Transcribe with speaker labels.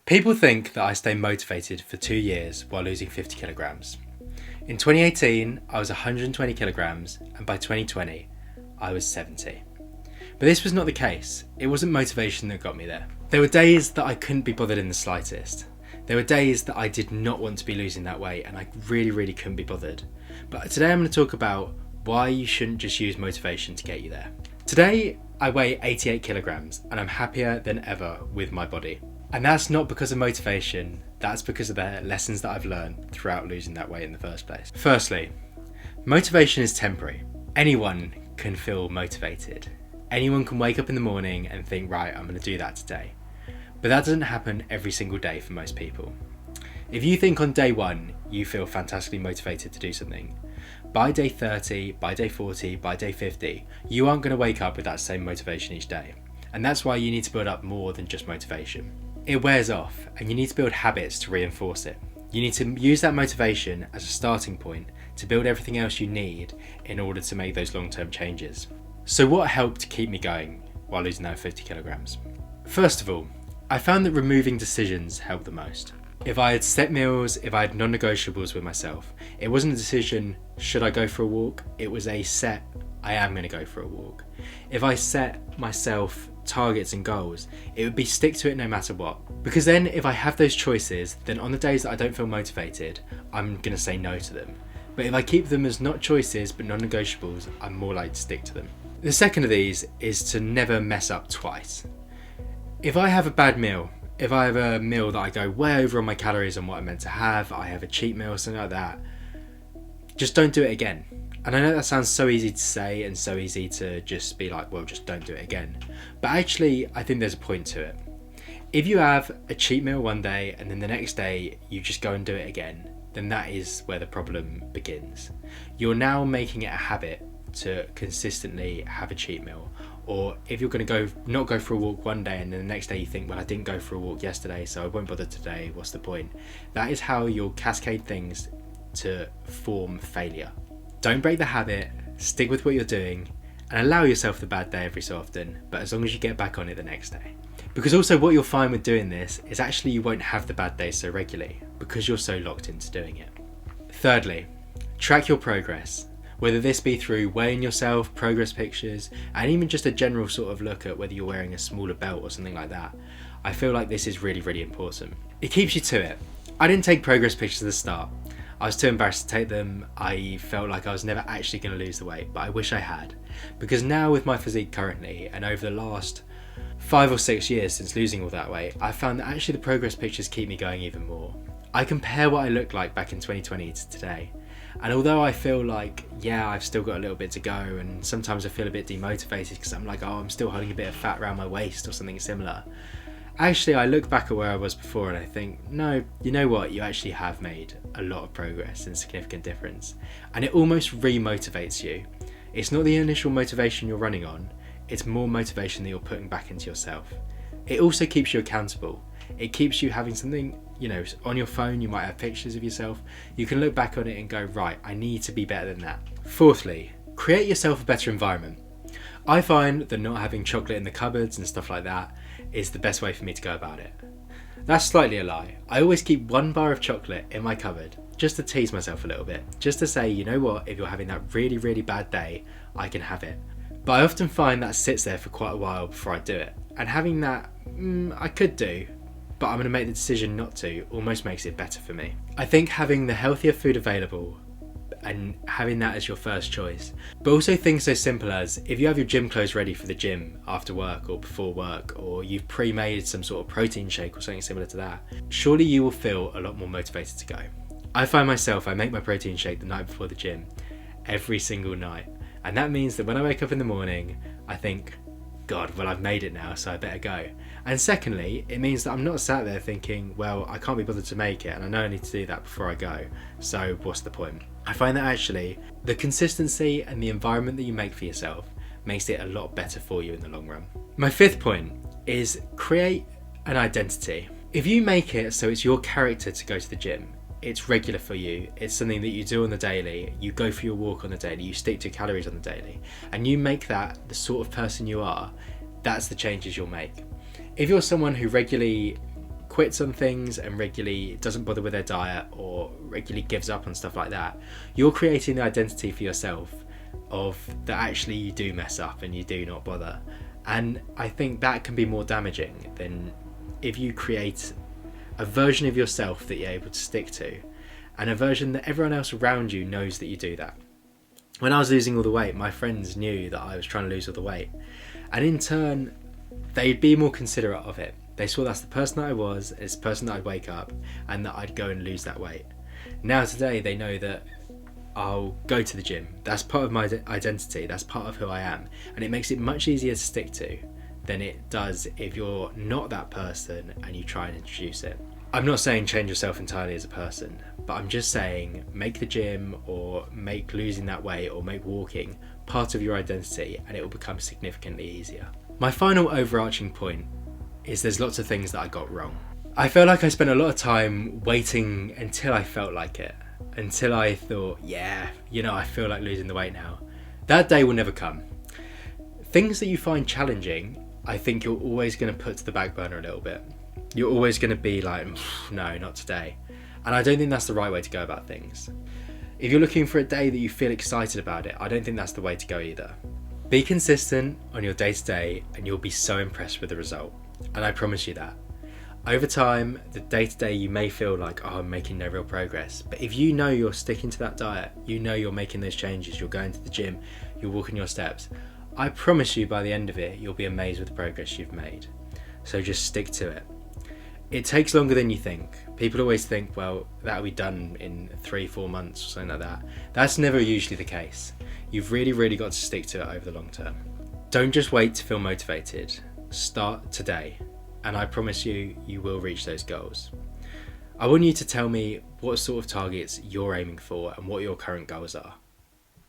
Speaker 1: People think that I stay motivated for 2 years while losing 50 kilograms. In 2018, I was 120 kilograms, and by 2020, I was 70. But this was not the case. It wasn't motivation that got me there. There were days that I couldn't be bothered in the slightest. There were days that I did not want to be losing that weight, and I really couldn't be bothered. But today I'm going to talk about why you shouldn't just use motivation to get you there. Today, I weigh 88 kilograms, and I'm happier than ever with my body. And that's not because of motivation, that's because of the lessons that I've learned throughout losing that weight in the first place. Firstly, motivation is temporary. Anyone can feel motivated. Anyone can wake up in the morning and think, right, I'm going to do that today. But that doesn't happen every single day for most people. If you think on day 1, you feel fantastically motivated to do something, by day 30, by day 40, by day 50, you aren't going to wake up with that same motivation each day. And that's why you need to build up more than just motivation. It wears off, and you need to build habits to reinforce it. You need to use that motivation as a starting point to build everything else you need in order to make those long-term changes. So what helped keep me going while losing that 50 kilograms? First of all, I found that removing decisions helped the most. If I had set meals, if I had non-negotiables with myself, it wasn't a decision, should I go for a walk? It was a set, I am going to go for a walk. If I set myself targets and goals, it would be stick to it no matter what. Because then if I have those choices, then on the days that I don't feel motivated, I'm going to say no to them. But if I keep them as not choices but non-negotiables, I'm more likely to stick to them. The second of these is to never mess up twice. If I have a bad meal, if I have a meal that I go way over on my calories on what I'm meant to have, I have a cheat meal or something like that, just don't do it again. And I know that sounds so easy to say and so easy to just be like, well, just don't do it again. But actually, I think there's a point to it. If you have a cheat meal one day and then the next day you just go and do it again, then that is where the problem begins. You're now making it a habit to consistently have a cheat meal. Or if you're going to not go for a walk one day and then the next day you think, well, I didn't go for a walk yesterday, so I won't bother today, what's the point? That is how you'll cascade things to form failure. Don't break the habit, stick with what you're doing, and allow yourself the bad day every so often, but as long as you get back on it the next day. Because also what you'll find with doing this is actually you won't have the bad days so regularly, because you're so locked into doing it. Thirdly, track your progress. Whether this be through weighing yourself, progress pictures, and even just a general sort of look at whether you're wearing a smaller belt or something like that, I feel like this is really important. It keeps you to it. I didn't take progress pictures at the start. I was too embarrassed to take them. I felt like I was never actually going to lose the weight, but I wish I had. Because now with my physique currently, and over the last 5 or 6 years since losing all that weight, I found that actually the progress pictures keep me going even more. I compare what I looked like back in 2020 to today. And although I feel like, yeah, I've still got a little bit to go, and sometimes I feel a bit demotivated because I'm like, oh, I'm still holding a bit of fat around my waist or something similar. Actually, I look back at where I was before and I think, no, you know what? You actually have made a lot of progress and significant difference. And it almost re-motivates you. It's not the initial motivation you're running on, it's more motivation that you're putting back into yourself. It also keeps you accountable. It keeps you having something, on your phone, you might have pictures of yourself. You can look back on it and go, right, I need to be better than that. Fourthly, create yourself a better environment. I find that not having chocolate in the cupboards and stuff like that is the best way for me to go about it. That's slightly a lie. I always keep 1 bar of chocolate in my cupboard just to tease myself a little bit, just to say, you know what, if you're having that really bad day, I can have it. But I often find that sits there for quite a while before I do it. And having that, I could do, but I'm going to make the decision not to, almost makes it better for me. I think having the healthier food available and having that as your first choice, but also things so simple as if you have your gym clothes ready for the gym after work or before work, or you've pre-made some sort of protein shake or something similar to that, surely you will feel a lot more motivated to go. I find myself, I make my protein shake the night before the gym every single night, and that means that when I wake up in the morning I think, God, well, I've made it now, so I better go. And secondly, it means that I'm not sat there thinking, well, I can't be bothered to make it and I know I need to do that before I go, so what's the point? I find that actually the consistency and the environment that you make for yourself makes it a lot better for you in the long run. My 5th point is create an identity. If you make it so it's your character to go to the gym, it's regular for you, it's something that you do on the daily, you go for your walk on the daily, you stick to calories on the daily, and you make that the sort of person you are, that's the changes you'll make. If you're someone who regularly quits on things and regularly doesn't bother with their diet or regularly gives up on stuff like that, you're creating the identity for yourself of that actually you do mess up and you do not bother. And I think that can be more damaging than if you create a version of yourself that you're able to stick to, and a version that everyone else around you knows that you do that. When I was losing all the weight, my friends knew that I was trying to lose all the weight, and in turn they'd be more considerate of it. They saw that's the person that I was, it's the person that I'd wake up and that I'd go and lose that weight. Now today they know that I'll go to the gym. That's part of my identity, that's part of who I am, and it makes it much easier to stick to than it does if you're not that person and you try and introduce it. I'm not saying change yourself entirely as a person, but I'm just saying make the gym or make losing that weight or make walking part of your identity, and it will become significantly easier. My final overarching point is there's lots of things that I got wrong. I feel like I spent a lot of time waiting until I felt like it, until I thought, yeah, I feel like losing the weight now. That day will never come. Things that you find challenging, I think you're always going to put to the back burner a little bit. You're always going to be like, no, not today. And I don't think that's the right way to go about things. If you're looking for a day that you feel excited about it, I don't think that's the way to go either. Be consistent on your day-to-day and you'll be so impressed with the result. And I promise you that. Over time, the day-to-day you may feel like, I'm making no real progress. But if you know you're sticking to that diet, you know you're making those changes, you're going to the gym, you're walking your steps, I promise you by the end of it, you'll be amazed with the progress you've made. So just stick to it. It takes longer than you think. People always think, well, that'll be done in 3-4 months or something like that. That's never usually the case. You've really got to stick to it over the long term. Don't just wait to feel motivated. Start today, and I promise you, you will reach those goals. I want you to tell me what sort of targets you're aiming for and what your current goals are.